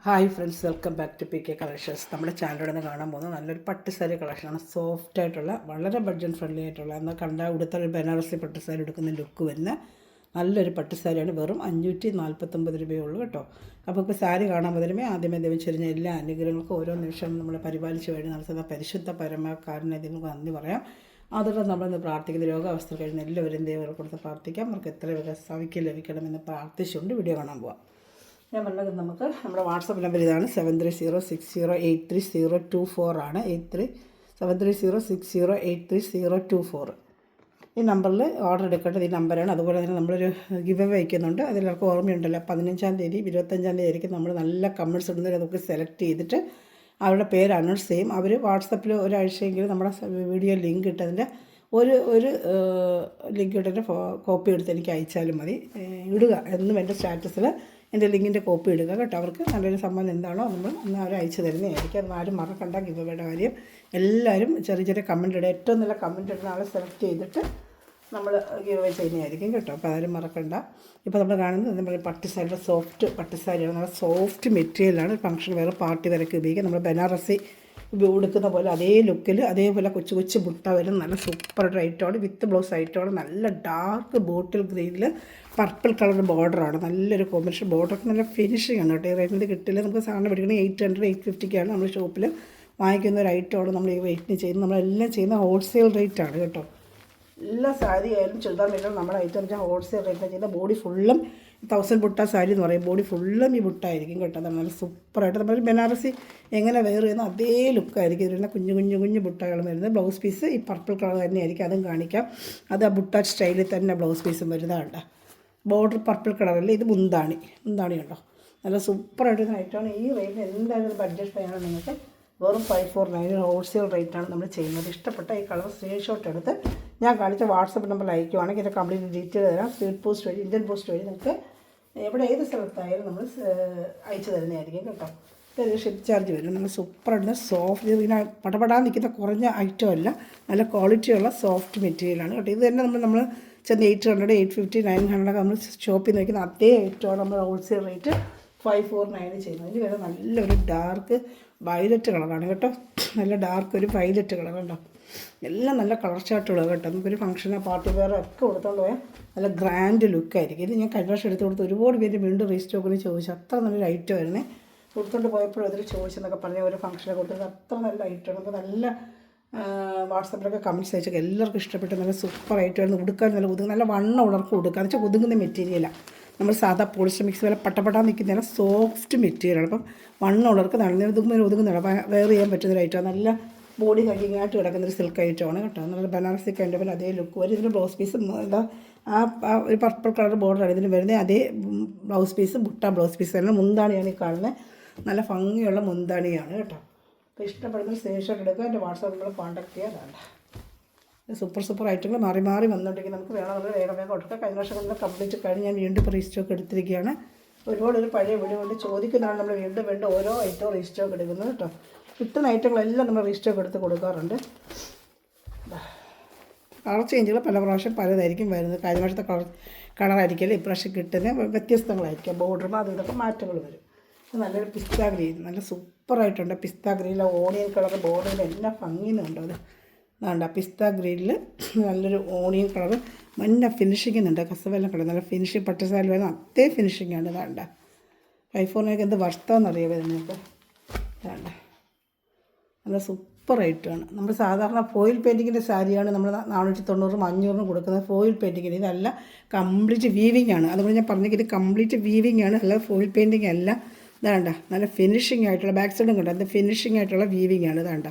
Hi friends, welcome back to P K collections. നമ്മുടെ ചാനലിൽ നിന്ന് കാണാൻ പോകുന്ന നല്ലൊരു പട്ട് സാരി കളക്ഷനാണ്. സോഫ്റ്റ് ആയിട്ടുള്ള, വളരെ ബഡ്ജറ്റ് ഫ്രണ്ട്ലി ആയിട്ടുള്ള, എന്നാൽ കണ്ടാൽ ഇവിടുത്തെ ഒരു ബനാറസി പട്ട് സാരി എടുക്കുന്ന ലുക്ക് വരുന്ന നല്ലൊരു പട്ട് സാരിയാണ്. വെറും 549 രൂപയേ ഉള്ളൂ കേട്ടോ. അപ്പോൾ ഇപ്പോൾ സാരി കാണാൻ മുതലുമേ ആദ്യമേ ദൈവം ചെറിഞ്ഞ എല്ലാ അനുഗ്രഹങ്ങൾക്കും ഓരോ നിമിഷം നമ്മളെ പരിപാലിച്ച് വേണ്ടി നടത്തുന്ന പരിശുദ്ധ പരമകാരനെ നിങ്ങൾക്ക് നന്ദി പറയാം. അതോടെ നമ്മളിന്ന് പ്രാർത്ഥിക്കുന്ന രോഗാവസ്ഥ കഴിഞ്ഞ് എല്ലാവരും ദൈവങ്ങളെ കൊടുത്ത് പ്രാർത്ഥിക്കാം. അവർക്ക് എത്ര വേഗം സൗഖ്യം ലഭിക്കണമെന്ന് പ്രാർത്ഥിച്ചുകൊണ്ട് വീഡിയോ കാണാൻ പോവാം. ഞാൻ പറഞ്ഞത് നമുക്ക് നമ്മുടെ വാട്സപ്പ് നമ്പർ ഇതാണ്. 7306083024 ആണ്. 7306083024 ഈ നമ്പറിൽ ഓർഡർ എടുക്കേണ്ടത് ഈ നമ്പറാണ്. അതുപോലെ തന്നെ നമ്മളൊരു ഗിവ് അവേ വയ്ക്കുന്നുണ്ട്. അതിലെല്ലാവർക്കും ഓർമ്മയുണ്ടല്ലോ, 15-ാം തീയതി 25-ാം തീയതി ആയിരിക്കും നമ്മൾ നല്ല കമൻറ്റ്സ് ഇടുന്നവരെ നമുക്ക് സെലക്ട് ചെയ്തിട്ട് അവരുടെ പേര് അനൗൺസ് ചെയ്യും. അവർ വാട്സപ്പിൽ ഒരാഴ്ചയെങ്കിലും നമ്മുടെ വീഡിയോ ലിങ്ക് ഇട്ടതിൻ്റെ ഒരു ലിങ്ക് ഇട്ടിട്ട് കോപ്പി എടുത്ത് എനിക്ക് അയച്ചാലും മതി. ഇടുക എന്നും എൻ്റെ സ്റ്റാറ്റസിൽ എൻ്റെ ലിങ്കിൻ്റെ കോപ്പി ഇടുക കേട്ടോ. അവർക്ക് നല്ലൊരു സമ്മാനം എന്താണോ നമ്മൾ അന്ന് അവർ അയച്ചു തരുന്നതായിരിക്കും. അത് ആരും മറക്കണ്ട ഗിവ് അവയുടെ കാര്യം. എല്ലാവരും ചെറിയ ചെറിയ കമൻറ്റ് ഇടുക. ഏറ്റവും നല്ല കമൻറ്റ് ഇടുന്ന ആളെ സെലക്ട് ചെയ്തിട്ട് നമ്മൾ ഗിവ് അവേ ചെയ്യുന്നതായിരിക്കും കേട്ടോ. അപ്പോൾ ആരും മറക്കണ്ട. ഇപ്പോൾ നമ്മൾ കാണുന്നത് നമ്മൾ പട്ടുസാരിയുടെ സോഫ്റ്റ് പട്ടുസാരിയാണ്. നല്ല സോഫ്റ്റ് മെറ്റീരിയലാണ്. ഫംഗ്ഷൻ വേറെ പാർട്ടി വരെയൊക്കെ ഉപയോഗിക്കാം. നമ്മൾ ബനാറസി ഉടുക്കുന്ന പോലെ അതേ ലുക്കിൽ അതേപോലെ കൊച്ചു കൊച്ചു ബുട്ട വരും. നല്ല സൂപ്പർ ഐറ്റമാണ്. വിത്ത് ബ്ലൗസ് ഐറ്റമാണ്. നല്ല ഡാർക്ക് ബോട്ടിൽ ഗ്രീനിൽ പർപ്പിൾ കളർ ബോർഡറാണ്. നല്ലൊരു കോമ്പിനേഷൻ. ബോർഡറൊക്കെ നല്ല ഫിനിഷിംഗ് ആണ് കേട്ടോ. ഈ റേറ്റിന് കിട്ടില്ല. നമുക്ക് സാധനം പഠിക്കുന്നത് 800-850 നമ്മൾ ഷോപ്പിൽ വാങ്ങിക്കുന്ന ഒരു ഐറ്റമാണ് നമ്മൾ ഈ റേറ്റിന് ചെയ്യുന്നത്. നമ്മളെല്ലാം ചെയ്യുന്ന ഹോൾസെയിൽ റേറ്റാണ് കേട്ടോ. എല്ലാ സാരി ആയാലും ചുരിദാർ മേലും നമ്മുടെ ഐറ്റം വെച്ചാൽ ഹോൾസെയിൽ റേറ്റിൽ ചെയ്യുന്ന. ബോഡി ഫുള്ളും 1000 ബുട്ട സാരി എന്ന് പറയും. ബോഡി ഫുള്ളും ഈ ബുട്ടായിരിക്കും കേട്ടോ. നല്ല സൂപ്പറായിട്ട് നമ്മൾ ബനാറസി എങ്ങനെ വെയർ ചെയ്യുന്ന അതേ ലുക്കായിരിക്കും ഇതിൽ കുഞ്ഞു കുഞ്ഞു കുഞ്ഞു ബുട്ടകൾ വരുന്നത്. ബ്ലൗസ് പീസ് ഈ പർപ്പിൾ കളർ തന്നെയായിരിക്കും. അതും കാണിക്കാം. അത് ആ ബുട്ട സ്റ്റൈലിൽ തന്നെ ബ്ലൗസ് പീസും വരുന്നതാണ്. ബോർഡർ പർപ്പിൾ കളറല്ലേ. ഇത് മുന്താണി ഉണ്ടോ. നല്ല സൂപ്പറായിട്ട് ഐറ്റമാണ്. ഈ റേറ്റിന് എന്തായാലും ബഡ്ജറ്റ് ആണ്. നിങ്ങൾക്ക് വെറും 549 ഹോൾസെയിൽ റേറ്റാണ് നമ്മൾ ചെയ്യുന്നത്. ഇഷ്ടപ്പെട്ട ഈ കളർ സ്ക്രീൻഷോട്ട് എടുത്ത് ഞാൻ കാണിച്ച വാട്സപ്പ് നമ്പറിൽ അയക്കുവാണെങ്കിൽ ഇതിൻ്റെ കംപ്ലീറ്റ് ഡീറ്റെയിൽ തരാം. സ്പീഡ് പോസ്റ്റ് വഴി, ഇന്ത്യൻ പോസ്റ്റ് വഴി നിങ്ങൾക്ക് എവിടെ ഏത് സ്ഥലത്തായാലും നമ്മൾ അയച്ചു തരുന്നതായിരിക്കും കേട്ടോ. ഇതൊരു ഷിപ്പ് ചാർജ് വരും. നല്ല സൂപ്പറായിട്ട് സോഫ്റ്റ്, ഇങ്ങനെ പടപടാൻ നിൽക്കുന്ന കുറഞ്ഞ ഐറ്റം അല്ല, നല്ല ക്വാളിറ്റിയുള്ള സോഫ്റ്റ് മെറ്റീരിയലാണ് കേട്ടോ. ഇത് തന്നെ നമ്മൾ ചെന്ന് 800, 850, 900 നമ്മൾ ഷോപ്പിൽ നിന്ന് വയ്ക്കുന്ന അതേ ഐറ്റമാണ് നമ്മൾ ഹോൾസെയിൽ റേറ്റ് 549 ചെയ്യുന്നത്. ഇതിന് വേറെ നല്ലൊരു ഡാർക്ക് വയലറ്റ് കളറാണ് കേട്ടോ. നല്ല ഡാർക്ക് ഒരു വയലറ്റ് കളർ കേട്ടോ. എല്ലാം നല്ല കളർ ചാർട്ടുള്ളത് കേട്ടോ. നമുക്കൊരു ഫംഗ്ഷനോ പാർട്ടി വെയറോ ഒക്കെ കൊടുത്തോണ്ട് പോയാൽ നല്ല ഗ്രാൻഡ് ലുക്കായിരിക്കും. ഇത് ഞാൻ കഴിഞ്ഞ പ്രാവശ്യം എടുത്ത് കൊടുത്ത് ഒരുപാട് പേര് വീണ്ടും റീസ്റ്റോക്കിന് ചോദിച്ചു. അത്ര നല്ലൊരു ഐറ്റം ആയിരുന്നേ. കൊടുത്തോണ്ട് പോയപ്പോഴും അതിൽ ചോദിച്ചെന്നൊക്കെ പറഞ്ഞ ഒരു ഫംഗ്ഷനെ കൊടുത്തത് അത്ര നല്ല ഐറ്റമാണ്. അപ്പോൾ നല്ല വാട്സപ്പിലൊക്കെ കമൻറ്റ്സ് അയച്ചൊക്കെ എല്ലാവർക്കും ഇഷ്ടപ്പെട്ട് നല്ല സൂപ്പർ ഐറ്റമായിരുന്നു. ഉടുക്കാൻ നല്ല വണ്ണം ഉള്ളവർക്ക് ഉടുക്കുക എന്ന് വെച്ചാൽ ഒതുങ്ങുന്ന മെറ്റീരിയലാണ്. നമ്മൾ സാധാ പോളിസ്റ്റർ മിക്സ് പോലെ പട്ടപ്പെടാൻ നിൽക്കുന്നതിന് സോഫ്റ്റ് മെറ്റീരിയലാണ്. അപ്പം വണ്ണമുള്ളവർക്ക് നല്ല ഒതുങ്ങുന്നില്ല വെയർ ചെയ്യാൻ പറ്റുന്നൊരു ഐറ്റമാണ്. നല്ല ബോഡി ഹഗിങ്ങായിട്ട് കിടക്കുന്നൊരു സിൽക്ക് ഐറ്റമാണ് കേട്ടോ. നല്ല ബനാറസി കൈൻഡ് പോലെ അതേ ലുക്ക് വരും. ഇതിൻ്റെ ബ്ലൗസ് പീസ് എന്താ ആ ഒരു പർപ്പിൾ കളർ ബോർഡറാണ് ഇതിന് വരുന്നത്. അതേ blouse piece butta blouse piece തന്നെ. മുന്താണിയാണ് ഈ കാണുന്നത്. നല്ല ഭംഗിയുള്ള മുന്താണിയാണ് കേട്ടോ. അപ്പോൾ ഇഷ്ടപ്പെടുന്ന സ്ക്രീൻഷോട്ട് എടുക്കുക. എൻ്റെ വാട്സാപ്പ് നമ്മൾ കോൺടാക്ട് ചെയ്യാതാണ്. സൂപ്പർ ഐറ്റങ്ങൾ മാറി മാറി വന്നുകൊണ്ടിരിക്കും. നമുക്ക് വേണമെങ്കിൽ വേഗം കൊടുക്കുക. കഴിഞ്ഞ വർഷം നമ്മൾ കംപ്ലീറ്റ് കഴിഞ്ഞ് ഞാൻ വീണ്ടും ഇപ്പോൾ റീസ്റ്റോക്ക് എടുത്തിരിക്കുകയാണ്. ഒരുപാട് പഴയ വീഡിയോ കൊണ്ട് ചോദിക്കുന്നതാണ് നമ്മൾ വീണ്ടും ഓരോ ഐറ്റവും റീസ്റ്റോക്ക് എടുക്കുന്നത് കേട്ടോ. കിട്ടുന്ന ഐറ്റങ്ങളെല്ലാം നമ്മൾ റീസ്റ്റോക്ക് എടുത്ത് കൊടുക്കാറുണ്ട്. കളർ ചേഞ്ചുകൾ പല പ്രാവശ്യം പലതായിരിക്കും വരുന്നത്. കഴിഞ്ഞ വർഷത്തെ കളറായിരിക്കില്ല ഇപ്രാവശ്യം കിട്ടുന്ന വ്യത്യസ്തങ്ങളായിരിക്കും. ബോർഡറും അതും ഇതൊക്കെ മാറ്റങ്ങൾ വരും. നല്ലൊരു പിസ്ത ഗ്രീൻ, നല്ല സൂപ്പറായിട്ടുണ്ട്. പിസ്ത ഗ്രീനിലെ ഓണിയൻ കളർ ബോർഡറിൽ എല്ലാം ഭംഗിയുന്നുണ്ടോ. അത് വേണ്ട പിസ്ത ഗ്രീനിൽ നല്ലൊരു ഓണിയൻ കളർ മഞ്ഞ ഫിനിഷിങ്ങുന്നുണ്ട്. കസവെല്ലാം കളർ നല്ല ഫിനിഷിങ്. പട്ടുസാരി വരുന്ന അതേ ഫിനിഷിങ്ങാണ്. വേണ്ട 549 എന്ത് വർഷമെന്നറിയാമോ നിങ്ങൾക്ക്. വേണ്ട നല്ല സൂപ്പർ ഐറ്റമാണ്. നമ്മൾ സാധാരണ ഫോയിൽ പെയിൻറ്റിങ്ങിൻ്റെ സാരിയാണ് നമ്മൾ 490, 500 കൊടുക്കുന്നത് ഫോയിൽ പെയിൻറ്റിങ്ങിന്. ഇതല്ല, കംപ്ലീറ്റ് വീവിങ് ആണ്. അതുകൊണ്ട് ഞാൻ പറഞ്ഞെങ്കിൽ കംപ്ലീറ്റ് വീവിങ് ആണ്, അല്ല ഫോയിൽ പെയിൻറ്റിങ് അല്ല. ഇതാണ്ട നല്ല ഫിനിഷിംഗ് ആയിട്ടുള്ള ബാക്ക് സൈഡും കണ്ടോ. അത് ഫിനിഷിംഗ് ആയിട്ടുള്ള വീവിങ് ആണ്. ഇതാണ്ട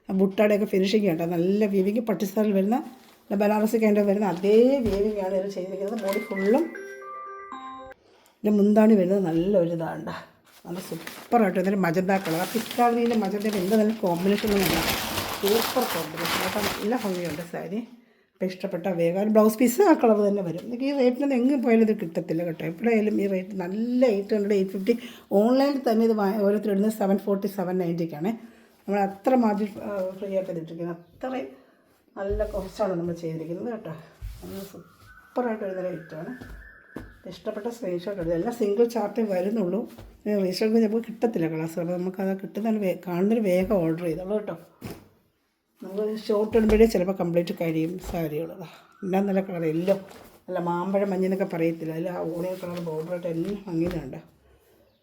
ബുട്ടയുടെയൊക്കെ ഫിനിഷിംഗ് കേട്ടോ. നല്ല വീവിങ് പട്ടുസാരിൽ വരുന്ന ബനാറസി കൈൻഡ് വരുന്ന അതേ വീവിങ് ആണ് ഇത് ചെയ്തിരിക്കുന്നത്. ബോഡി ഫുള്ളും ഇതിൻ്റെ മുന്താണി വരുന്നത് നല്ലൊരു ഇതാണ്ട. നല്ല സൂപ്പറായിട്ട് ഇതിൻ്റെ മജന്ത കളർ. ആ പിസ്താഗ്രീൻ്റെ മജന്തയുടെ എന്ത് നല്ല കോമ്പിനേഷൻ ഒന്നുമില്ല. സൂപ്പർ കോമ്പിനേഷൻ കേട്ടോ. നല്ല ഭംഗിയുണ്ട് സാരി. അപ്പോൾ ഇഷ്ടപ്പെട്ട വേഗം ബ്ലൗസ് പീസ് ആ കളർ തന്നെ വരും. എനിക്ക് ഈ റേറ്റിന് എങ്ങും പോയാലും ഇത് കിട്ടത്തില്ല കേട്ടോ. എപ്പോഴായാലും ഈ റേറ്റ് നല്ല 800, 850. ഓൺലൈനിൽ തന്നെ ഇത് ഓരോരുത്തർ ഇടുന്നത് 740, 790ക്കാണ്. നമ്മൾ അത്ര മാർജിൻ ഫ്രീ ആയിട്ട് ഇട്ടിരിക്കുന്നത്. അത്രയും നല്ല കുറച്ചാണ് നമ്മൾ ചെയ്തിരിക്കുന്നത് കേട്ടോ. നല്ല സൂപ്പറായിട്ട് വരുന്ന റേറ്റാണ്. ഇഷ്ടപ്പെട്ട സ്ക്രീൻഷോട്ട് എടുത്ത് എല്ലാം സിംഗിൾ ചാർട്ടേ വരുന്നുള്ളൂ. റീസ്റ്റോക്ക് ചിലപ്പോൾ കിട്ടത്തില്ല കളേഴ്സ്. അപ്പോൾ നമുക്കത് കിട്ടുന്നതിന് കാണുന്നതിന് വേഗം ഓർഡർ ചെയ്തോളൂ കേട്ടോ. നമുക്ക് ഷോർട്ട് ഇടുമ്പോഴേ ചിലപ്പോൾ കംപ്ലീറ്റ് കഴിയും സാരികൾ. എല്ലാം നല്ല കളർ, എല്ലാം നല്ല മാമ്പഴ മഞ്ഞെന്നൊക്കെ പറയത്തില്ല, അതിൽ ആ ഓണിയൻ കളർ ബോർഡറായിട്ട് എല്ലാം അങ്ങനെയുണ്ട്.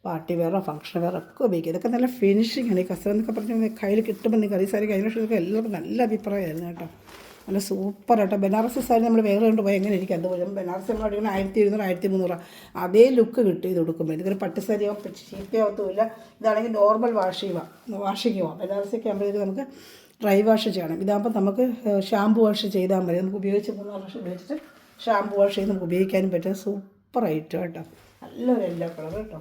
പാർട്ടി വെയറോ ഫംഗ്ഷൻ വെയറോ ഒക്കെ ഉപയോഗിക്കും. ഇതൊക്കെ നല്ല ഫിനിഷിംഗ് ആണ്. ഈ കസവ് എന്നൊക്കെ പറഞ്ഞാൽ കയ്യിൽ കിട്ടുമ്പോൾ നിങ്ങൾക്ക് ഈ സാരി കഴിഞ്ഞ വർഷം ഇതൊക്കെ എല്ലാവർക്കും നല്ല അഭിപ്രായമായിരുന്നു കേട്ടോ. നല്ല സൂപ്പറായിട്ടോ. ബനാറസ് സാരി നമ്മൾ വേറെ കൊണ്ടുപോയി എങ്ങനെ ഇരിക്കും അതുപോലെ ബനാറസ് നമ്മൾ അടിക്കുന്ന 1700 1300 അതേ ലുക്ക് കിട്ടും ഇത് കൊടുക്കുമ്പോൾ. ഇതൊരു പട്ടുസാരി ആവും, ചീത്തയാവത്തുമില്ല. ഇതാണെങ്കിൽ നോർമൽ വാഷിങ് പോവാം. ബനാറസൊക്കെ ആകുമ്പോഴേക്ക് നമുക്ക് ഡ്രൈ വാഷ് ചെയ്യണം. ഇതാകുമ്പോൾ നമുക്ക് ഷാമ്പു വാഷ് ചെയ്താൽ മതി. നമുക്ക് ഉപയോഗിച്ച് 3 വർഷം ഉപയോഗിച്ചിട്ട് ഷാമ്പു വാഷ് ചെയ്ത് നമുക്ക് ഉപയോഗിക്കാനും പറ്റും. സൂപ്പറായിട്ട് കേട്ടോ. നല്ലൊരു യെല്ലോ കളർ കേട്ടോ.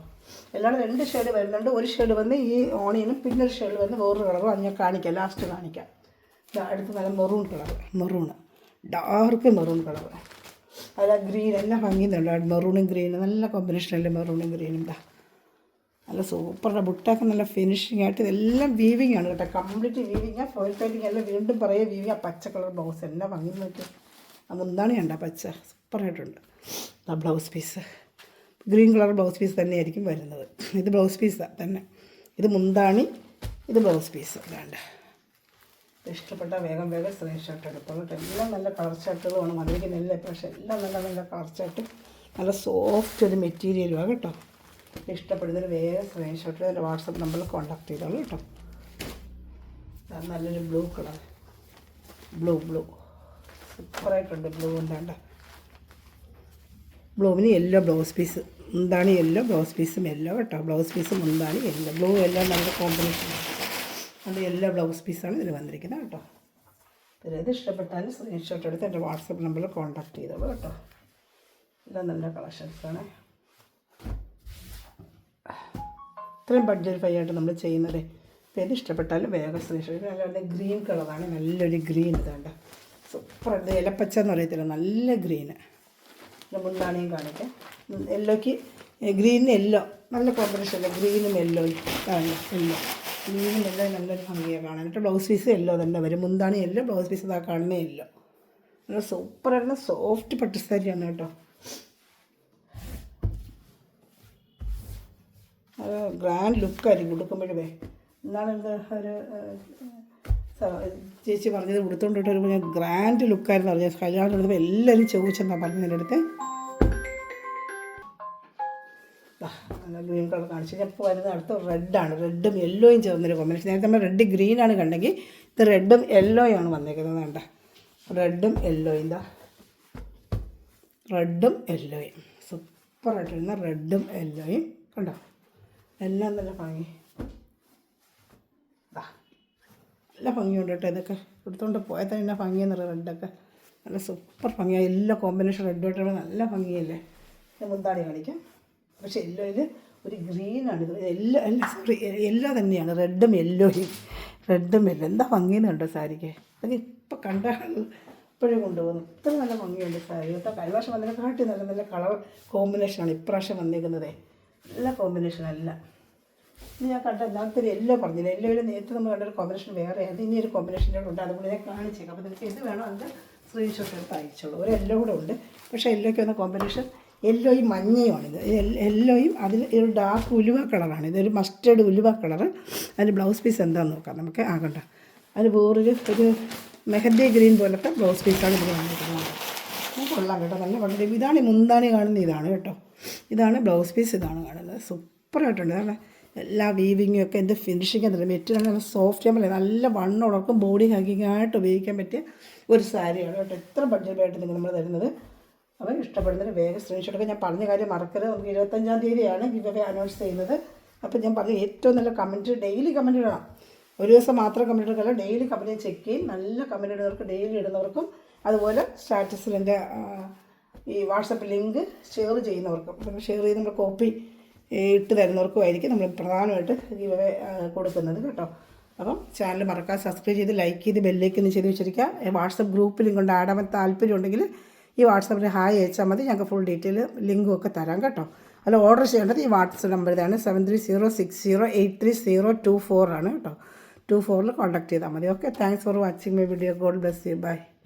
എല്ലാവരും 2 ഷെയ്ഡ് വരുന്നുണ്ട്. ഒരു ഷെയ്ഡ് വന്ന് ഈ ഓണിയനും, പിന്നെ ഒരു ഷെയ്ഡ് വന്ന് വേറൊരു കളറും. അത് ഞാൻ കാണിക്കാം, ലാസ്റ്റ് കാണിക്കാം. അടുത്ത് നല്ല maroon colour, dark maroon colour. അതിൽ ഗ്രീൻ എല്ലാം ഭംഗിയുന്നുണ്ട്. മെറൂണും ഗ്രീനും നല്ല കോമ്പിനേഷനല്ലേ, മെറൂണും ഗ്രീനും. നല്ല സൂപ്പറുടെ ബുട്ടൊക്കെ നല്ല ഫിനിഷിംഗ് ആയിട്ട്. ഇതെല്ലാം വീവിങ് ആണ് കേട്ടോ, കംപ്ലീറ്റ് വീവിങ്. ഫോയിൽ പെയിൻറ്റിങ് എല്ലാം വീണ്ടും പറയുക വീവിങ്. ആ പച്ച കളർ ബ്ലൗസ് എല്ലാം ഭംഗി നോക്കി. ആ മുന്താണി കണ്ട പച്ച സൂപ്പറായിട്ടുണ്ട്. ആ blouse piece green colour blouse piece തന്നെയായിരിക്കും വരുന്നത്. ഇത് ബ്ലൗസ് പീസ് തന്നെ, ഇത് മുന്താണി, ഇത് ബ്ലൗസ് പീസ്. അല്ലാണ്ട് ഇഷ്ടപ്പെട്ട വേഗം സ്ക്രീൻഷോട്ട് എടുത്തോളൂ. എല്ലാം നല്ല കളർ ചാർട്ടുകളുമാണ് വന്നിരിക്കുന്നില്ല, പക്ഷേ എല്ലാം നല്ല കളർ ചാർട്ട്, നല്ല സോഫ്റ്റ് ഒരു മെറ്റീരിയലുമാണ് കേട്ടോ. ഇഷ്ടപ്പെടുന്നൊരു വേഗം സ്ക്രീൻഷോട്ട് എൻ്റെ വാട്സപ്പ് നമ്പറിൽ കോൺടാക്ട് ചെയ്തോളൂ കേട്ടോ. നല്ലൊരു ബ്ലൂ കളർ, ബ്ലൂ സൂപ്പറായിട്ടുണ്ട്. ബ്ലൂ ഉണ്ടാണ്ട ബ്ലൂവിന് യെല്ലോ ബ്ലൗസ് പീസ്, മുന്താണി യെല്ലോ, ബ്ലൗസ് പീസും യെല്ലോ കേട്ടോ. ബ്ലൗസ് പീസ് മുന്താണി യെല്ലോ, ബ്ലൂ എല്ലാം നല്ല കോമ്പിനേഷൻ. അത് യെല്ലോ ബ്ലൗസ് പീസാണ് ഇതിൽ വന്നിരിക്കുന്നത് കേട്ടോ. ഇത് ഇഷ്ടപ്പെട്ടാലും സ്ക്രീൻഷോട്ട് എടുത്ത് എൻ്റെ വാട്സപ്പ് നമ്പറിൽ കോൺടാക്ട് ചെയ്തോളൂ കേട്ടോ. എല്ലാം നല്ല കളക്ഷൻസാണ്. ഇത്രയും ബഡ്ജറ്റ് ഫ്രൈ ആയിട്ട് നമ്മൾ ചെയ്യുന്നത്. അപ്പോൾ ഇത് ഇഷ്ടപ്പെട്ടാലും വേഗം സ്ക്രീൻഷോട്ട്. നല്ല ഗ്രീൻ കളറാണ്, നല്ലൊരു ഗ്രീൻ ഇതാണ്ട് സൂപ്പർ. ഇത് ഇലപ്പച്ച എന്ന് പറയത്തില്ല, നല്ല ഗ്രീന്. മുന്താണിയും കാണിക്കാം. യെല്ലോയ്ക്ക് ഗ്രീനും യെല്ലോ നല്ല കോമ്പിനേഷൻ അല്ലേ, ഗ്രീനും യെല്ലോയും യെല്ലോ, ഗ്രീനും യെല്ലോ നല്ലൊരു ഭംഗിയാണ് കാണാൻ. എന്നിട്ട് ബ്ലൗസ് പീസ് യെല്ലോ തന്നെ വരും. മുന്താണി യെല്ലോ, ബ്ലൗസ് പീസ് ഇതാ കാണുന്ന യെല്ലോ. നല്ല സൂപ്പറായിരുന്ന സോഫ്റ്റ് പട്ടുസാരിയാണ് കേട്ടോ. അത് ഗ്രാൻഡ് ലുക്കായിരിക്കും കൊടുക്കുമ്പോഴേ. എന്നാണ് എന്താ ഒരു ചേച്ചി പറഞ്ഞത്, കൊടുത്തോണ്ടിട്ട് വരുമ്പോൾ ഞാൻ ഗ്രാൻഡ് ലുക്കായിരുന്നു പറഞ്ഞത്. കല്യാണം എടുത്തപ്പോൾ എല്ലാവരും ചോദിച്ചെന്നാ പറഞ്ഞത് എൻ്റെ അടുത്ത്. നല്ല ഗ്രീൻ കളർ കാണിച്ചു. ഞാൻ ഇപ്പോൾ വരുന്നത് അടുത്ത റെഡാണ്. റെഡും യെല്ലോയും ചേർന്നൊരു കോമ്പിനേഷൻ. നേരത്തെ നമ്മൾ റെഡ് ഗ്രീനാണ് കണ്ടെങ്കിൽ ഇത് റെഡും യെല്ലോയാണ് വന്നേക്കുന്നത്. വേണ്ട റെഡും യെല്ലോയും, എന്താ റെഡും യെല്ലോയും സൂപ്പറായിട്ടിരുന്ന റെഡും യെല്ലോയും കണ്ടോ. എല്ലാം നല്ല ഭംഗി, നല്ല ഭംഗിയുണ്ട് കേട്ടോ. ഇതൊക്കെ എടുത്തുകൊണ്ട് പോയാൽ തന്നെ എന്നാ ഭംഗിയെന്ന് പറയുക. റെഡൊക്കെ നല്ല സൂപ്പർ ഭംഗിയാണ്. എല്ലാ കോമ്പിനേഷൻ റെഡായിട്ടുള്ള നല്ല ഭംഗിയല്ലേ. മുന്താണി കാണിക്കാം. പക്ഷേ യെല്ലോയിൽ ഒരു ഗ്രീനാണിത്. യെല്ലോ തന്നെയാണ്, റെഡും യെല്ലോയും. എന്താ ഭംഗിയെന്ന് കണ്ടോ സാരിക്ക്. അത് ഇപ്പം കണ്ടാണ് ഇപ്പോഴും കൊണ്ടുപോകുന്നു. ഇത്ര നല്ല ഭംഗിയുണ്ട് സാരി കേട്ടോ. കഴിഞ്ഞ പ്രാവശ്യം വന്നതിനെക്കാട്ടി നല്ല കളർ കോമ്പിനേഷനാണ് ഇപ്രാവശ്യം വന്നിരിക്കുന്നത്. നല്ല കോമ്പിനേഷനല്ല. ഇനി ഞാൻ കണ്ട എല്ലാവർക്കും യെല്ലോ പറഞ്ഞില്ല. യെല്ലോയിൽ നേരത്തെ നമ്മൾ കണ്ടൊരു കോമ്പിനേഷൻ വേറെ അത് ഇനി ഒരു കോമ്പിനേഷൻ്റെ ഉണ്ട്. അതുകൊണ്ട് ഞാൻ കാണിച്ചേക്കാം. അപ്പോൾ നിങ്ങൾക്ക് ഇത് വേണം അതിൻ്റെ സ്ക്രീൻഷോട്ട് എടുത്ത് അയച്ചോളൂ. ഒരു യെല്ലോ കൂടെ ഉണ്ട്. പക്ഷേ യെല്ലോയ്ക്ക് വന്ന കോമ്പിനേഷൻ യെല്ലോയും മഞ്ഞയുമാണിത്. യെല്ലോയും അതിൽ ഒരു ഡാർക്ക് ഉലുവ കളറാണ്. ഇതൊരു മസ്റ്റേർഡ് ഉലുവ കളറ്. അതിന് ബ്ലൗസ് പീസ് എന്താണെന്ന് നോക്കാം നമുക്ക്. ആകണ്ട അതിന് വേറൊരു മെഹന്തി ഗ്രീൻ പോലത്തെ ബ്ലൗസ് പീസാണ് ഇത് കാണിക്കുന്നത്. കൊള്ളാം കേട്ടോ, നല്ല വളരെ. ഇതാണ് ഈ മുന്താണി കാണുന്ന, ഇതാണ് കേട്ടോ. ഇതാണ് ബ്ലൗസ് പീസ്, ഇതാണ് കാണുന്നത്. സൂപ്പറായിട്ടുണ്ട്. അതാണ് എല്ലാ വീവിങ്ങും ഒക്കെ എന്ത് ഫിനിഷിങ് എന്നുള്ള മെറ്റീരിയൽ നല്ല സോഫ്റ്റ് ആകുമ്പോൾ നല്ല വണ്ണം ഉടക്കും ബോഡി ഹാങ്ങിങ് ആയിട്ട് ഉപയോഗിക്കാൻ പറ്റിയ ഒരു സാരിയാണ് കേട്ടോ. എത്ര ബഡ്ജറ്റായിട്ട് നിങ്ങൾ നമ്മൾ തരുന്നത്. അപ്പോൾ ഇഷ്ടപ്പെടുന്നതിന് വേഗം സ്ക്രീൻഷോട്ടൊക്കെ. ഞാൻ പറഞ്ഞ കാര്യം മറക്കരുത്. നമുക്ക് 25-ാം തീയതിയാണ് ഗിവ് അനൗൺസ് ചെയ്യുന്നത്. അപ്പോൾ ഞാൻ പറഞ്ഞ ഏറ്റവും നല്ല കമൻറ്റ്, ഡെയിലി കമൻറ്റ് ഇടണം. ഒരു ദിവസം മാത്രം കമൻറ്റ് ഇടുകയല്ല, ഡെയിലി കമൻറ്റ് ചെക്ക് ചെയ്യും. നല്ല കമൻറ്റ് ഇടുന്നവർക്ക്, ഡെയിലി ഇടുന്നവർക്കും, അതുപോലെ സ്റ്റാറ്റസിൽ എൻ്റെ ഈ വാട്സപ്പ് ലിങ്ക് ഷെയർ ചെയ്യുന്നവർക്കും, ഷെയർ ചെയ്ത് നമ്മൾ കോപ്പി ഇട്ട് തരുന്നവർക്കുമായിരിക്കും നമ്മൾ പ്രധാനമായിട്ട് ഗിവ് അവേ കൊടുക്കുന്നത് കേട്ടോ. അപ്പം ചാനൽ മറക്കാതെ സബ്സ്ക്രൈബ് ചെയ്ത് ലൈക്ക് ചെയ്ത് ബെല്ലേക്ക് ചെയ്ത് വെച്ചിരിക്കുക. വാട്സപ്പ് ഗ്രൂപ്പ് ലിങ്ക് ഉണ്ട്. ആടാൻ താല്പര്യം ഉണ്ടെങ്കിൽ ഈ വാട്സപ്പിൽ ഹായ് അയച്ചാൽ മതി. ഞങ്ങൾക്ക് ഫുൾ ഡീറ്റെയിൽ ലിങ്കും ഒക്കെ തരാം കേട്ടോ. അല്ല, ഓർഡർ ചെയ്യേണ്ടത് ഈ വാട്സപ്പ് നമ്പർ ഇതാണ് 7306083024 ആണ് കേട്ടോ. 24 കോൺടാക്ട് ചെയ്താൽ മതി. Okay, thanks for watching my video. God bless you. By.